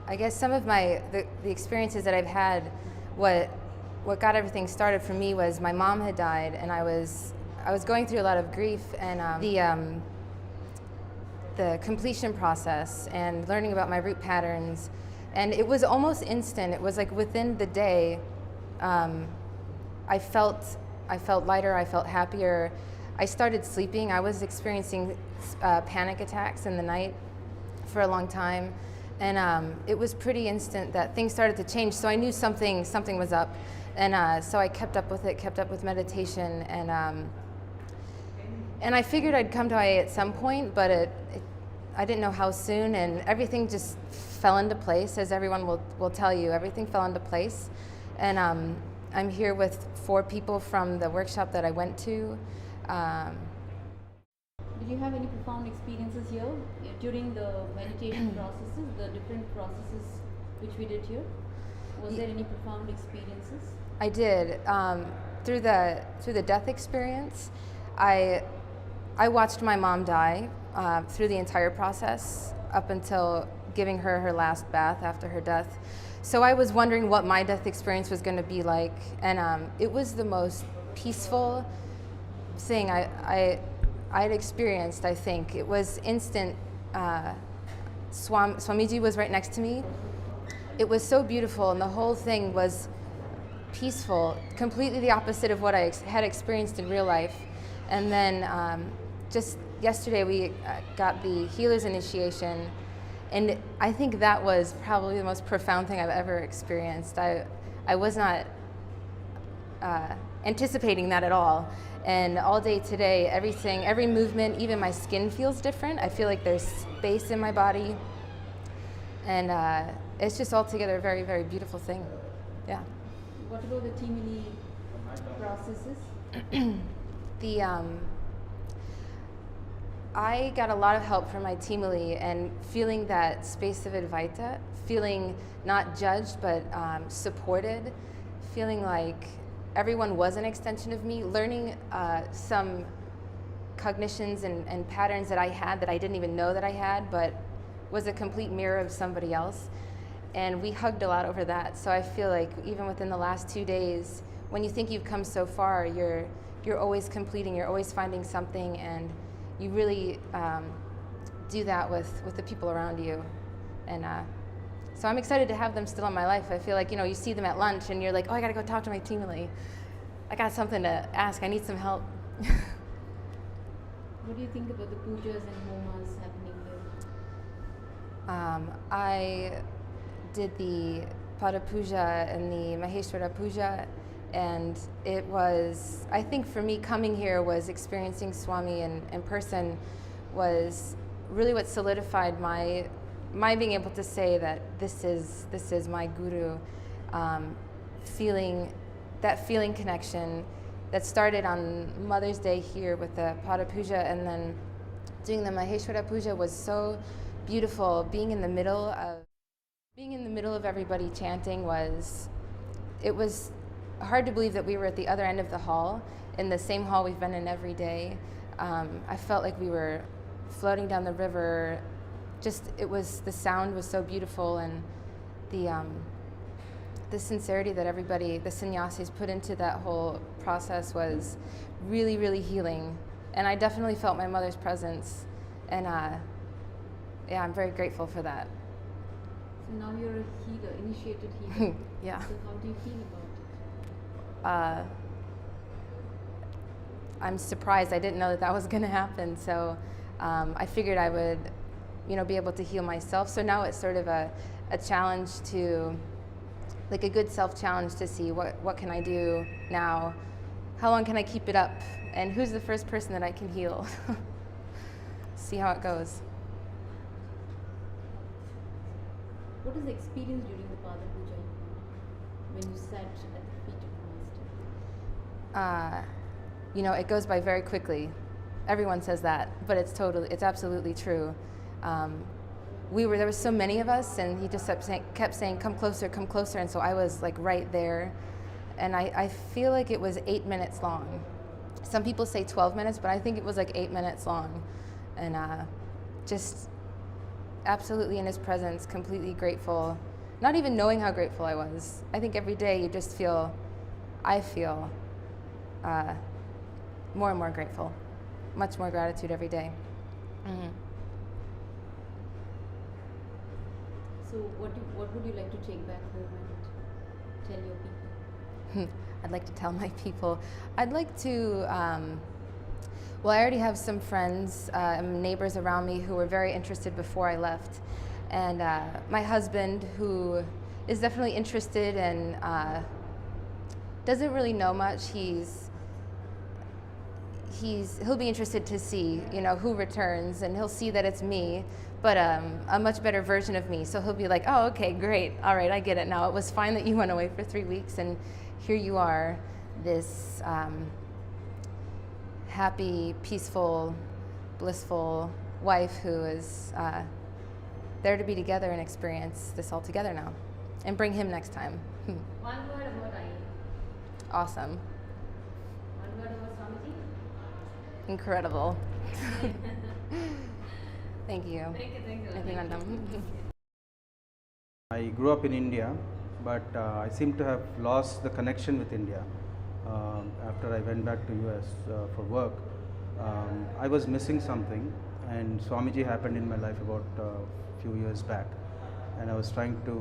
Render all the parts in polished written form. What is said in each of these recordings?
I guess some of the experiences that I've had, what got everything started for me was my mom had died, and I was going through a lot of grief, and the completion process and learning about my root patterns, and it was almost instant. It was like within the day, I felt lighter, I felt happier. I started sleeping. I was experiencing panic attacks in the night for a long time, and it was pretty instant that things started to change. So I knew something was up, and so I kept up with it, kept up with meditation, and I figured I'd come to IA at some point, but I didn't know how soon, and everything just fell into place, as everyone will tell you. Everything fell into place, and I'm here with 4 people from the workshop that I went to. Did you have any profound experiences here during the meditation processes, the different processes which we did here? Was there any profound experiences? I did. Through the death experience, I watched my mom die through the entire process up until giving her last bath after her death. So I was wondering what my death experience was going to be like, and it was the most peaceful thing I had experienced. I think it was instant. Swamiji was right next to me. It was so beautiful, and the whole thing was peaceful, completely the opposite of what I had experienced in real life. And then just yesterday we got the healer's initiation, and I think that was probably the most profound thing I've ever experienced. I was not anticipating that at all. And all day today, every movement, even my skin feels different. I feel like there's space in my body. And it's just altogether a very, very beautiful thing. Yeah. What about the Timili processes? I got a lot of help from my Timili, and feeling that space of Advaita, feeling not judged but supported, feeling like everyone was an extension of me, learning some cognitions and patterns that I had that I didn't even know that I had, but was a complete mirror of somebody else. And we hugged a lot over that. So I feel like even within the last 2 days, when you think you've come so far, you're always completing, you're always finding something, and you really do that with the people around you. And so I'm excited to have them still in my life. I feel like, you see them at lunch and you're like, oh, I gotta go talk to my Timili. I got something to ask, I need some help. What do you think about the pujas and homas happening there? I did the Pada Puja and the Maheshwara Puja, and it was, I think for me, coming here was experiencing Swami in person was really what solidified my being able to say that this is my guru. Feeling connection that started on Mother's Day here with the Pada Puja, and then doing the Maheshwara Puja was so beautiful. Being in the middle of everybody chanting was hard to believe that we were at the other end of the hall, in the same hall we've been in every day. I felt like we were floating down the river. The sound was so beautiful, and the sincerity that everybody, the sannyasis, put into that whole process was really, really healing. And I definitely felt my mother's presence, and I'm very grateful for that. So now you're a healer, initiated healer. Yeah. So how do you feel about it? I'm surprised. I didn't know that was going to happen. So I figured I would, be able to heal myself. So now it's sort of a challenge to, like a good self-challenge to see what can I do now? How long can I keep it up? And who's the first person that I can heal? See how it goes. What is the experience during the Pada Puja when you sat at the feet of the Master? It goes by very quickly. Everyone says that, but it's absolutely true. There were so many of us, and he just kept saying, come closer, and so I was like right there. And I feel like it was 8 minutes long. Some people say 12 minutes, but I think it was like 8 minutes long. And absolutely in his presence, completely grateful, not even knowing how grateful I was. I think every day you just feel, I feel more and more grateful, much more gratitude every day. Mm-hmm. So what would you like to take back home and tell your people? I'd like to tell my people. I'd like to, well, I already have some friends, neighbors around me who were very interested before I left. And my husband, who is definitely interested and doesn't really know much, he'll be interested to see, who returns, and he'll see that it's me, but a much better version of me. So he'll be like, oh, okay, great. All right, I get it now. It was fine that you went away for 3 weeks, and here you are, this happy, peaceful, blissful wife who is there to be together and experience this all together now. And bring him next time. One word about Ayurveda. Awesome. One word about Swamiji. Incredible. Thank you. Thank you. Thank you, Nandam. I grew up in India, but I seem to have lost the connection with India after I went back to US for work. I was missing something, and Swamiji happened in my life about a few years back, and I was trying to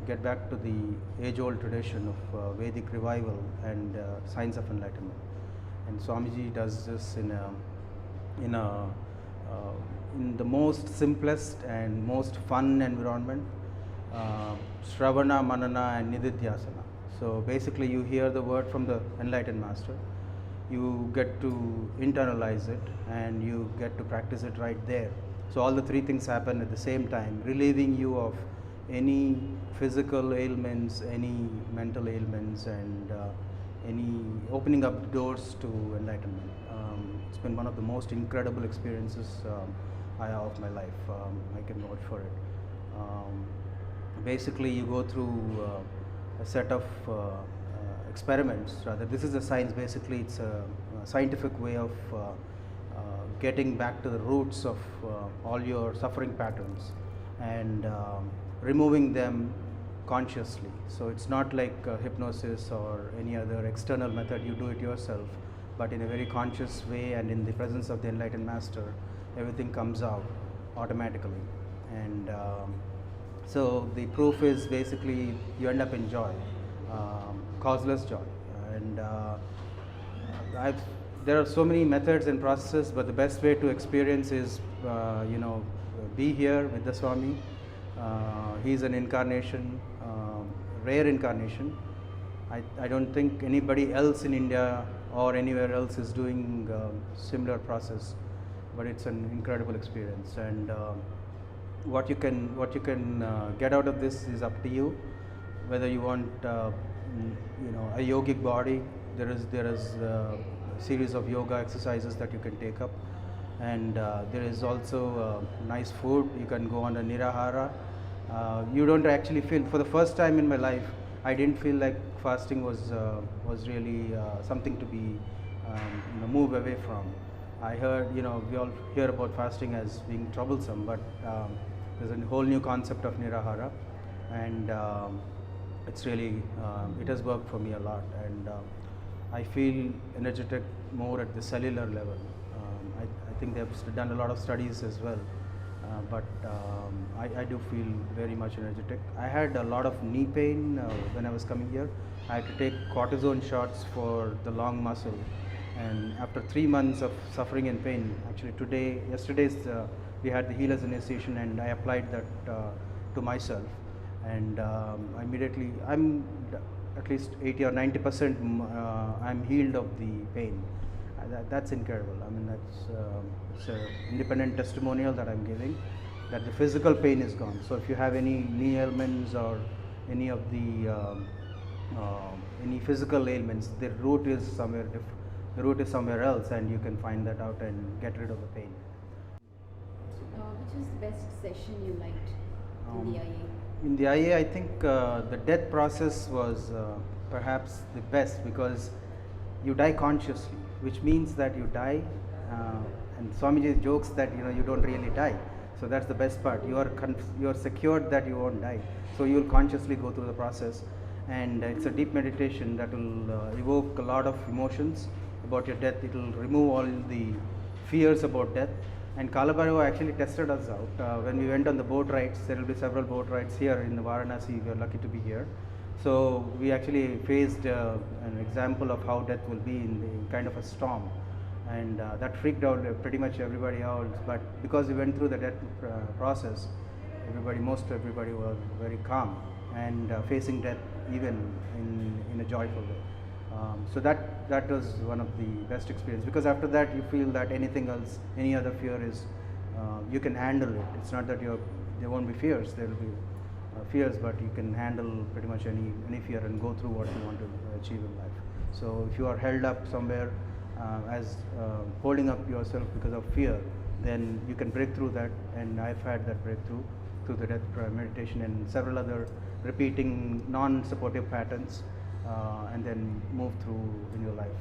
get back to the age-old tradition of Vedic revival and science of enlightenment. And Swamiji does this in the most simplest and most fun environment. Shravana, Manana and Nididhyasana. So basically you hear the word from the enlightened master, you get to internalize it, and you get to practice it right there. So all the three things happen at the same time, relieving you of any physical ailments, any mental ailments, and any opening up doors to enlightenment. It's been one of the most incredible experiences I have of my life. I can vouch for it. Basically you go through a set of experiments. Rather, this is a science. Basically it's a scientific way of getting back to the roots of all your suffering patterns and removing them consciously. So it's not like hypnosis or any other external method. You do it yourself, but in a very conscious way, and in the presence of the enlightened master, everything comes out automatically. And so the proof is basically you end up in joy, causeless joy. And there are so many methods and processes, but the best way to experience is be here with the Swami. He's an incarnation, rare incarnation. I don't think anybody else in India or anywhere else is doing similar process, but it's an incredible experience. And what you can get out of this is up to you. Whether you want a yogic body, there is a series of yoga exercises that you can take up, and there is also nice food. You can go on a nirahara. You don't actually feel, for the first time in my life, I didn't feel like fasting was really something to be move away from. I heard, we all hear about fasting as being troublesome, but there's a whole new concept of nirahara, and it's really it has worked for me a lot, and I feel energetic more at the cellular level. I think they've done a lot of studies as well, but I do feel very much energetic. I had a lot of knee pain when I was coming here. I had to take cortisone shots for the long muscle, and after 3 months of suffering and pain, actually yesterday's we had the healer's initiation, and I applied that to myself, and immediately I'm at least 80 or 90% I'm healed of the pain. That's incredible. I mean, it's an independent testimonial that I'm giving, that the physical pain is gone. So if you have any knee ailments or any of the any physical ailments, the root is somewhere different. The root is somewhere else, and you can find that out and get rid of the pain. Which was the best session you liked in the IA? In the IA, I think the death process was perhaps the best, because you die consciously, which means that you die, and Swamiji jokes that you don't really die. So that's the best part. You are secured that you won't die. So you will consciously go through the process, and it's a deep meditation that will evoke a lot of emotions about your death. It will remove all the fears about death. And Kalabhairava actually tested us out when we went on the boat rides. There will be several boat rides here in the Varanasi. We are lucky to be here. So we actually faced an example of how death will be in the kind of a storm, and that freaked out pretty much everybody else. But because we went through the death process, most everybody was very calm and facing death even in a joyful way. So that was one of the best experience, because after that you feel that anything else, any other fear is you can handle it. It's not that there won't be fears. There will be fears, but you can handle pretty much any fear and go through what you want to achieve in life. So if you are held up somewhere as holding up yourself because of fear, then you can break through that, and I've had that breakthrough through the death meditation and several other repeating non-supportive patterns, and then move through in your life.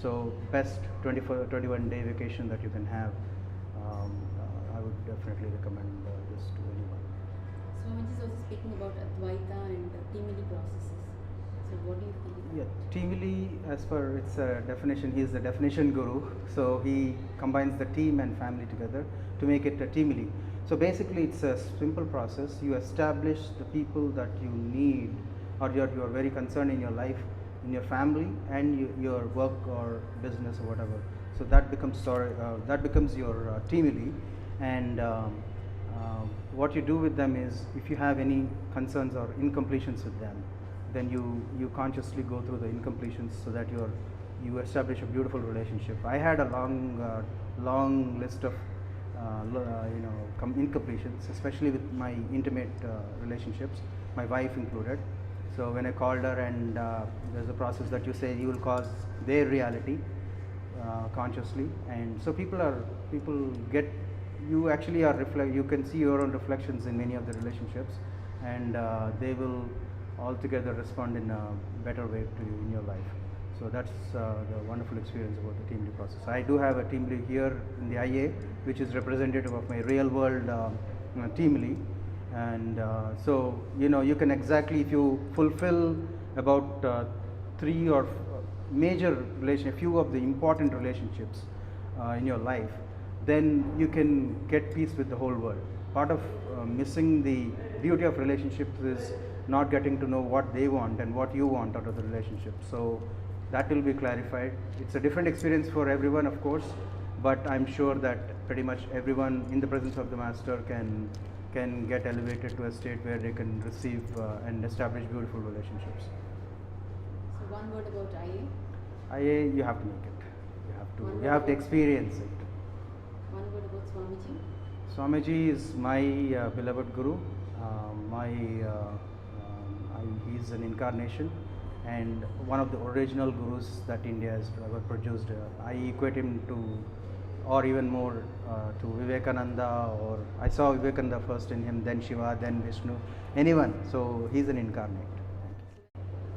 So best 21-day vacation that you can have. I would definitely recommend this to anyone. Swamiji is also speaking about Advaita and Timili processes. So what do you think? Yeah, Timili, as per its definition, he is the definition guru. So he combines the team and family together to make it a Timili. So basically, it's a simple process. You establish the people that you need, or you are very concerned in your life, in your family, and your work or business or whatever. So that becomes your Timili, and what you do with them is, if you have any concerns or incompletions with them, then you consciously go through the incompletions so that you establish a beautiful relationship. I had a long list of incompletions, especially with my intimate relationships, my wife included. So when I called her, and there's a process that you say you will cause their reality consciously, and so you actually you can see your own reflections in many of the relationships, and they will altogether respond in a better way to you in your life. So that's the wonderful experience about the team lead process. I do have a team lead here in the IA, which is representative of my real world team lead, and so you can exactly, if you fulfill about 3 or major a few of the important relationships in your life, then you can get peace with the whole world. Part of missing the beauty of relationships is not getting to know what they want and what you want out of the relationship. So that will be clarified. It's a different experience for everyone, of course, but I'm sure that pretty much everyone in the presence of the master can get elevated to a state where they can receive and establish beautiful relationships. So one word about IA. IA, you have to make it. You have to experience it. One word about Swamiji. Swamiji is my beloved guru. He's an incarnation and one of the original gurus that India has ever produced. I equate him to, or even more, to Vivekananda, or I saw Vivekananda first in him, then Shiva, then Vishnu, anyone. So he's an incarnate.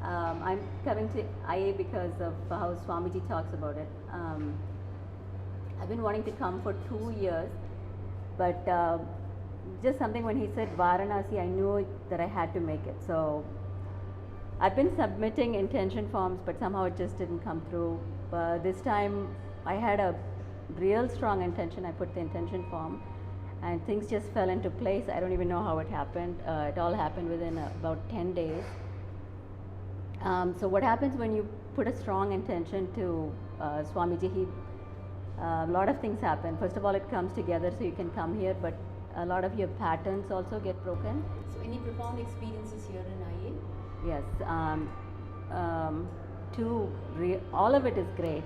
I'm coming to IA because of how Swamiji talks about it. I've been wanting to come for 2 years, but just something when he said Varanasi, I knew that I had to make it. So I've been submitting intention forms, but somehow it just didn't come through. This time I had a real strong intention. I put the intention form and things just fell into place. I don't even know how it happened. It all happened within about 10 days. So what happens when you put a strong intention to Swamiji, a lot of things happen. First of all, it comes together so you can come here, but a lot of your patterns also get broken. So any profound experiences here in IA? Yes, all of it is great.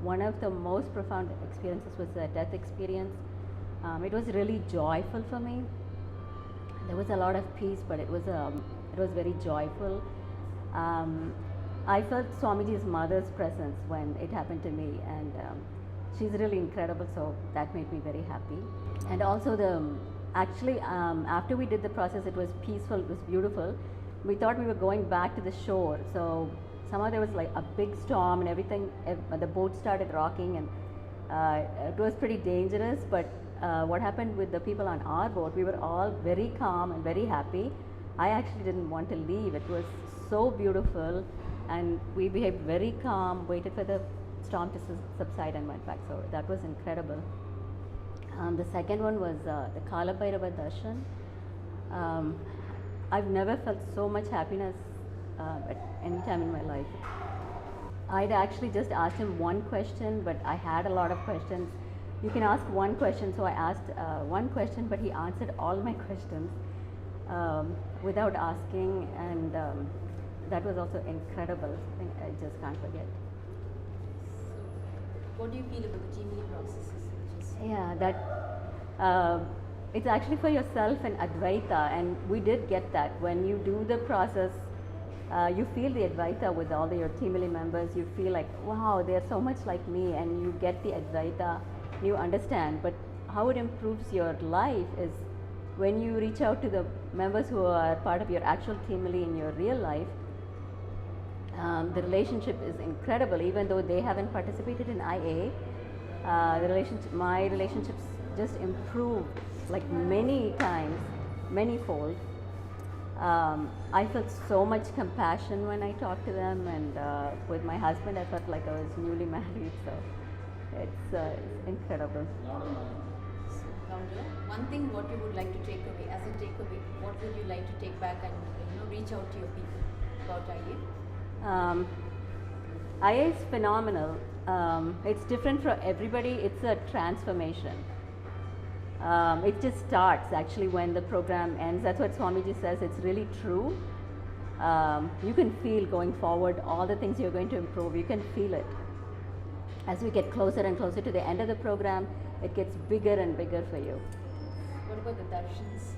One of the most profound experiences was the death experience. It was really joyful for me. There was a lot of peace, but it was very joyful. I felt Swamiji's mother's presence when it happened to me, and she's really incredible, so that made me very happy. And also after we did the process, it was peaceful, it was beautiful. We thought we were going back to the shore, so somehow there was like a big storm and everything, the boat started rocking, and it was pretty dangerous, but what happened with the people on our boat, we were all very calm and very happy. I actually didn't want to leave. It was so beautiful, and we behaved very calm, waited for the storm to subside and went back. So that was incredible. The second one was the Kala Bhairava Darshan. I've never felt so much happiness at any time in my life. I'd actually just asked him one question, but I had a lot of questions. You can ask one question, so I asked one question, but he answered all my questions without asking, and that was also incredible. I just can't forget. So, what do you feel about the Jimmy processes? Yeah, that it's actually for yourself and Advaita, and we did get that. When you do the process, you feel the Advaita with all your Timili members. You feel like, wow, they're so much like me, and you get the Advaita, you understand. But how it improves your life is when you reach out to the members who are part of your actual Timili in your real life. The relationship is incredible, even though they haven't participated in IA. My relationships just improved like many times, many-fold. I felt so much compassion when I talked to them, and with my husband I felt like I was newly married, so it's incredible. So, Gaurav, one thing what you would like to take away, as a takeaway, what would you like to take back and reach out to your people about IA? IA is phenomenal. It's different for everybody. It's a transformation. It just starts actually when the program ends. That's what Swamiji says. It's really true. You can feel going forward all the things you're going to improve. You can feel it. As we get closer and closer to the end of the program, it gets bigger and bigger for you. What about the darshans?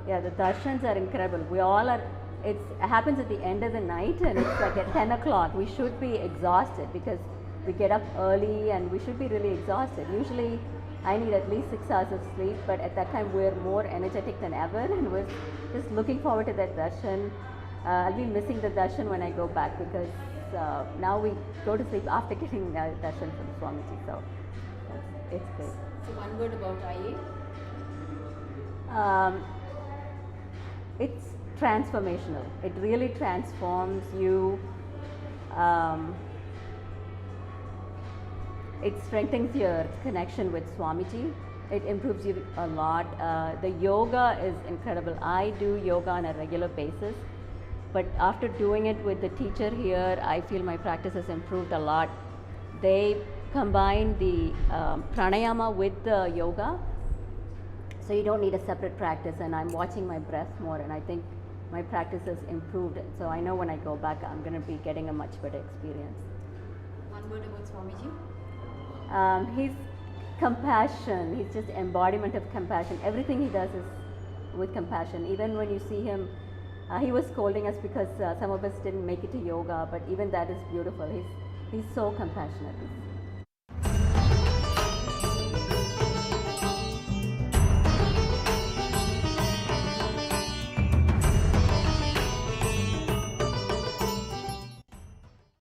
Yeah, the darshans are incredible. We all are. It happens at the end of the night, and it's like at 10 o'clock. We should be exhausted because we get up early and we should be really exhausted. Usually I need at least 6 hours of sleep, but at that time we're more energetic than ever, and we're just looking forward to that darshan. I'll be missing the darshan when I go back, because now we go to sleep after getting darshan from Swamiji, so it's great. So one word about IA? It's transformational. It really transforms you. It strengthens your connection with Swamiji. It improves you a lot. The yoga is incredible. I do yoga on a regular basis, but after doing it with the teacher here, I feel my practice has improved a lot. They combine the pranayama with the yoga, so you don't need a separate practice, and I'm watching my breath more, and I think my practice has improved. So I know when I go back, I'm going to be getting a much better experience. One word about Swamiji? He's compassion. He's just embodiment of compassion. Everything he does is with compassion. Even when you see him, he was scolding us because some of us didn't make it to yoga, but even that is beautiful. He's so compassionate.